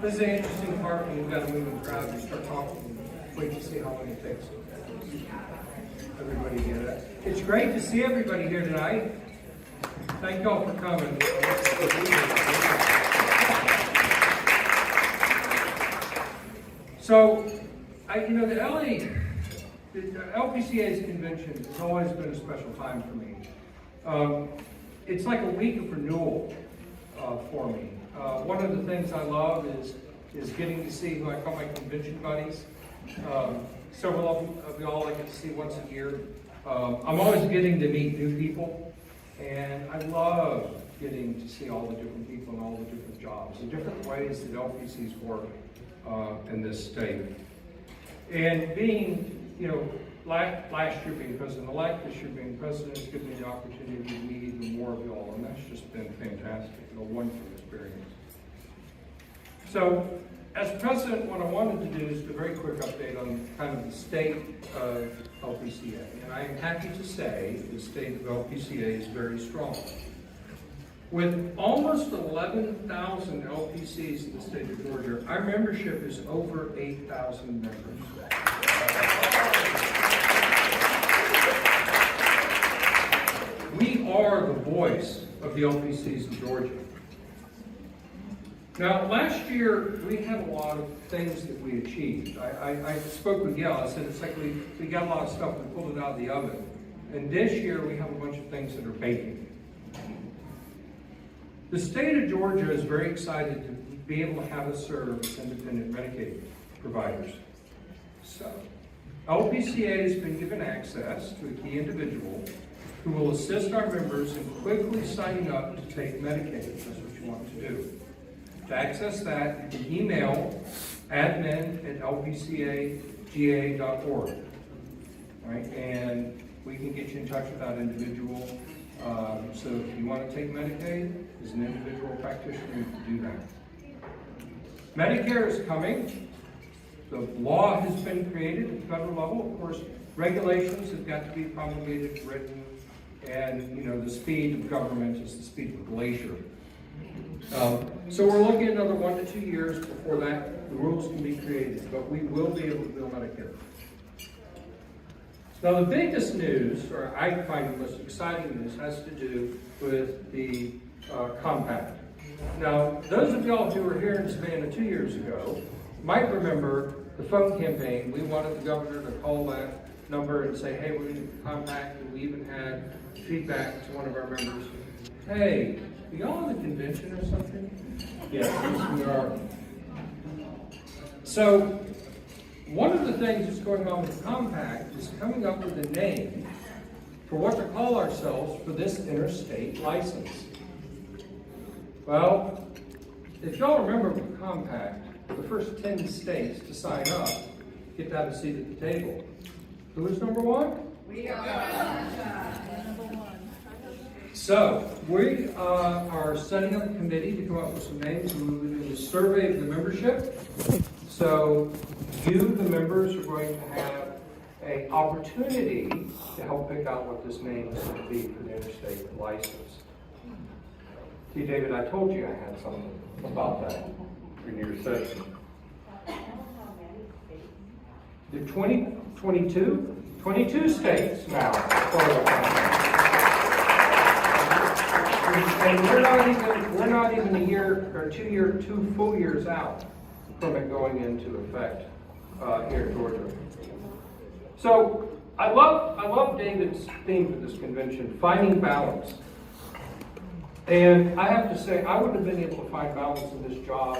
This is an interesting part when you've got to move in the crowd, you start talking and wait to see how long it takes. Everybody get it. It's great to see everybody here tonight. Thank you all for coming. So, the LPCA's convention has always been a special time for me. It's like a week of renewal for me. One of the things I love is getting to see who I call my convention buddies. Several of y'all I get to see once a year. I'm always getting to meet new people, and I love getting to see all the different people and all the different jobs, the different ways that LPCs work in this state. And being, last year being president-elect, this year being president, has given me the opportunity to meet even more of y'all, and that's just been fantastic, a wonderful experience. So, as president, what I wanted to do is a very quick update on kind of the state of LPCA. And I am happy to say the state of LPCA is very strong. With almost 11,000 LPCs in the state of Georgia, our membership is over 8,000 members. We are the voice of the LPCs in Georgia. Now, last year, we had a lot of things that we achieved. I spoke with Gail. I said, it's like we got a lot of stuff, we pulled it out of the oven. And this year, we have a bunch of things that are baking. The state of Georgia is very excited to be able to have us serve as independent Medicaid providers. So, LPCA has been given access to a key individual who will assist our members in quickly signing up to take Medicaid, if that's what you want to do. To access that, you can email admin@lpcaga.org. Right? And we can get you in touch with that individual. So if you want to take Medicaid, as an individual practitioner, you can do that. Medicare is coming. The law has been created at the federal level. Of course, regulations have got to be promulgated, written, and the speed of government is the speed of a glacier. So we're looking at another 1 to 2 years before the rules can be created, but we will be able to bill Medicare. Now the biggest news, or I find the most exciting news, has to do with the compact. Now, those of y'all who were here in Savannah 2 years ago might remember the phone campaign. We wanted the governor to call that number and say, hey, we're going to do the compact, and we even had feedback to one of our members. Hey, are y'all in the convention or something? Yes, we are. So, one of the things that's going on with the compact is coming up with a name for what to call ourselves for this interstate license. Well, if y'all remember the compact, the first 10 states to sign up get to have a seat at the table. Who is number one? We are. So, we are setting up a committee to come up with some names, and we're going to do a survey of the membership. So, you, the members, are going to have an opportunity to help pick out what this name is going to be for the interstate license. See, David, I told you I had something about that in your session. The 22 states now. And we're not even a year or 2 full years out from it going into effect here in Georgia. So I love David's theme for this convention, finding balance. And I have to say, I wouldn't have been able to find balance in this job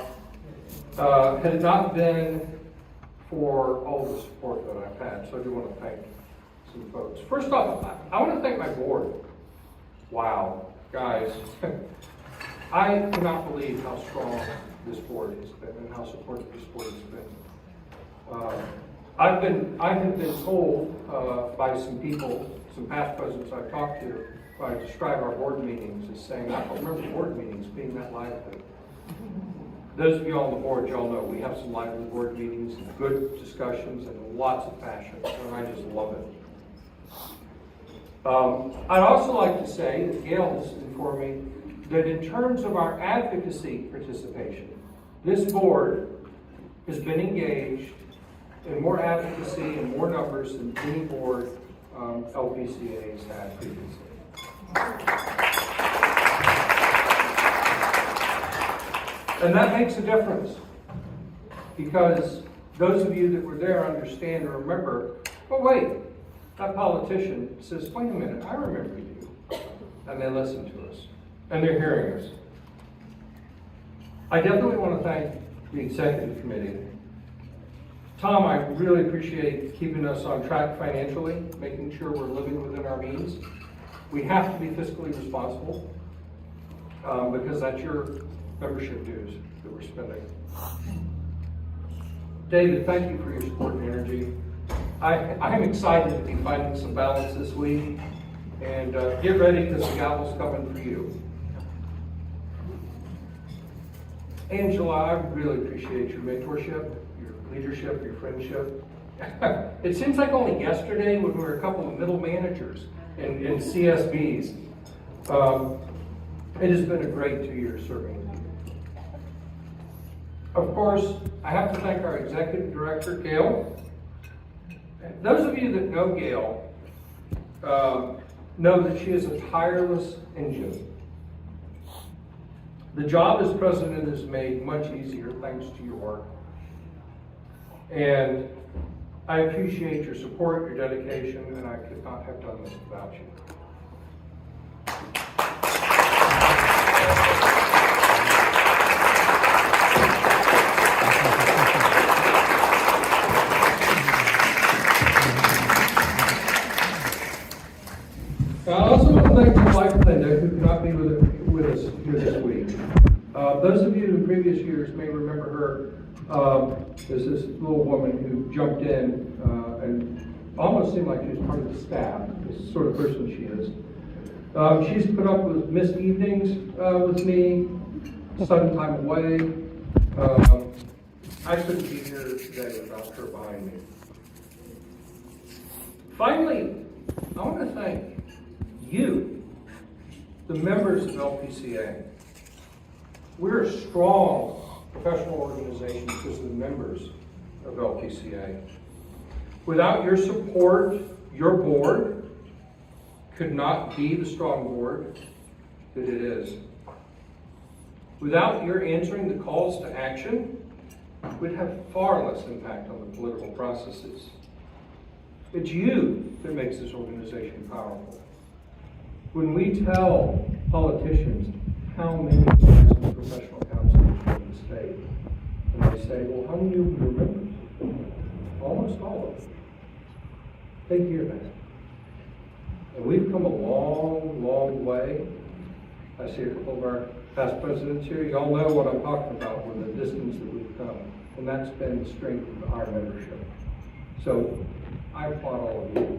had it not been for all the support that I've had. So I do want to thank some folks. First off, I want to thank my board. Wow, guys, I cannot believe how strong this board has been and how supportive this board has been. I have been told by some people, some past presidents I've talked to, I describe our board meetings as saying, I don't remember board meetings being that lively. Those of you on the board, y'all know we have some lively board meetings, and good discussions, and lots of passion, and I just love it. I'd also like to say that Gail has informed me that in terms of our advocacy participation, this board has been engaged in more advocacy and more numbers than any board LPCA has had previously. And that makes a difference, because those of you that were there understand or remember, oh wait, that politician says, wait a minute, I remember you. And they listen to us, and they're hearing us. I definitely want to thank the executive committee. Tom, I really appreciate keeping us on track financially, making sure we're living within our means. We have to be fiscally responsible because that's your membership dues that we're spending. David, thank you for your support and energy. I'm excited to be finding some balance this week, and get ready because the gavel's coming for you. Angela, I really appreciate your mentorship, your leadership, your friendship. It seems like only yesterday when we were a couple of middle managers in CSBs. It has been a great 2 years serving with you. Of course, I have to thank our executive director, Gail. Those of you that know Gail know that she is a tireless engine. The job as president is made much easier thanks to your work. And I appreciate your support, your dedication, and I could not have done this without you. I also want to thank my wife, Linda, who could not be with us here this week. Those of you in previous years may remember her as this little woman who jumped in and almost seemed like she was part of the staff, the sort of person she is. She's put up with missed evenings with me, sudden time away. I couldn't be here today without her behind me. Finally, I want to thank you, the members of LPCA. We're a strong professional organization because of the members of LPCA. Without your support, your board could not be the strong board that it is. Without your answering the calls to action, we'd have far less impact on the political processes. It's you that makes this organization powerful. When we tell politicians how many thousand professional counselors are in the state, and they say, well, how many of you remember? Almost all of them. They hear that. And we've come a long, long way. I see a couple of our past presidents here. You all know what I'm talking about with the distance that we've come. And that's been the strength of our membership. So I applaud all of you.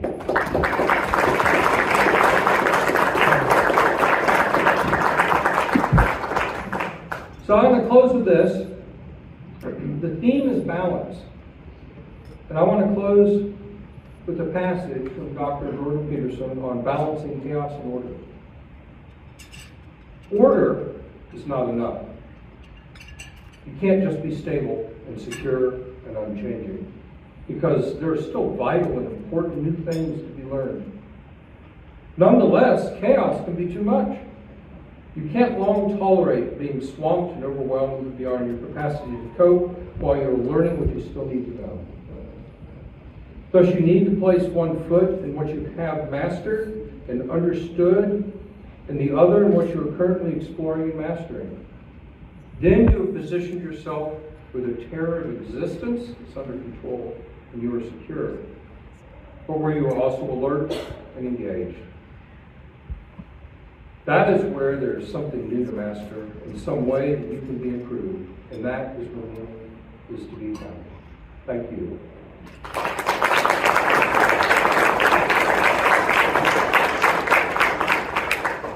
So I'm going to close with this. The theme is balance. And I want to close with a passage from Dr. Jordan Peterson on balancing chaos and order. Order is not enough. You can't just be stable and secure and unchanging, because there are still vital and important new things to be learned. Nonetheless, chaos can be too much. You can't long tolerate being swamped and overwhelmed beyond your capacity to cope while you're learning what you still need to know. Thus, you need to place one foot in what you have mastered and understood, and the other in what you are currently exploring and mastering. Then you have positioned yourself with a terror of existence that's under control, and you are secure, but where you are also alert and engaged. That is where there is something new to master in some way that you can be improved, and that is where learning is to be done. Thank you.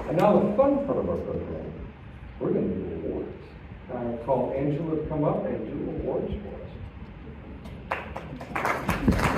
And now the fun part of our program, we're going to do awards. I call Angela to come up and do awards for us.